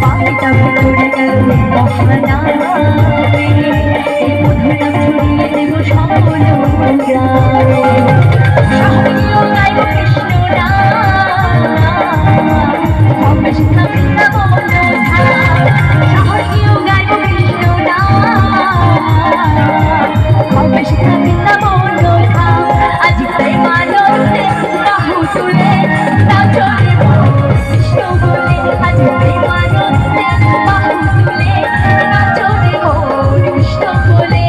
পাখিটা ভেতরে গেল মহানামে এই মধুর নাম ছড়িয়ে দেব সকল গ্রামে সহনীয় গাইব কৃষ্ণ নাম হবে শিক্ষা বৃন্দাবন ধাম সহনীয় গাইব কৃষ্ণ নাম হবে শিক্ষা বৃন্দাবন ধাম আজ প্রেমানন্দে বাহু তুলে নাচরে কৃষ্ণ বলে আজ প্রেমানন্দে বাহু তুলে নাচরে কৃষ্ণ বলে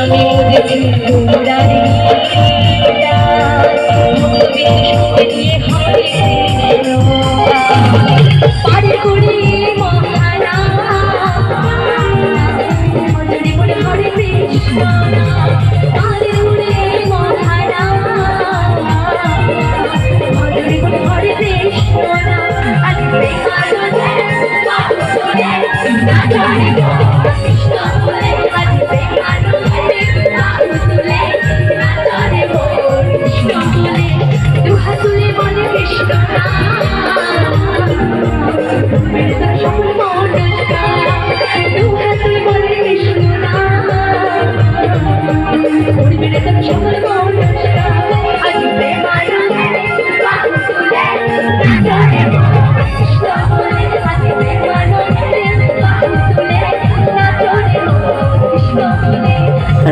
আমি বুঝেছি তোরারে পারি করি মহানা হরে কৃষ্ণ পারি করি মহানা হরে কৃষ্ণ আজ কৃষ্ণ বলে আজ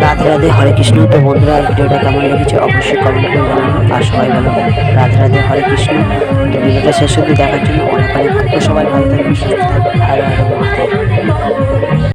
রাধে রাধে হরে কৃষ্ণ। তো বন্ধুরা ভিডিওটা কেমন লেগেছে অবশ্যই কমেন্ট করে জানাবেন। আর সবাই ভালো রাধে রাধে হরে কৃষ্ণ। তো ভিডিওটা শেষ অবধি দেখার জন্য অনেক অনেক সবাই ভালো থাকবে, সুস্থ থাকবে। হরে হরে মহাদেব।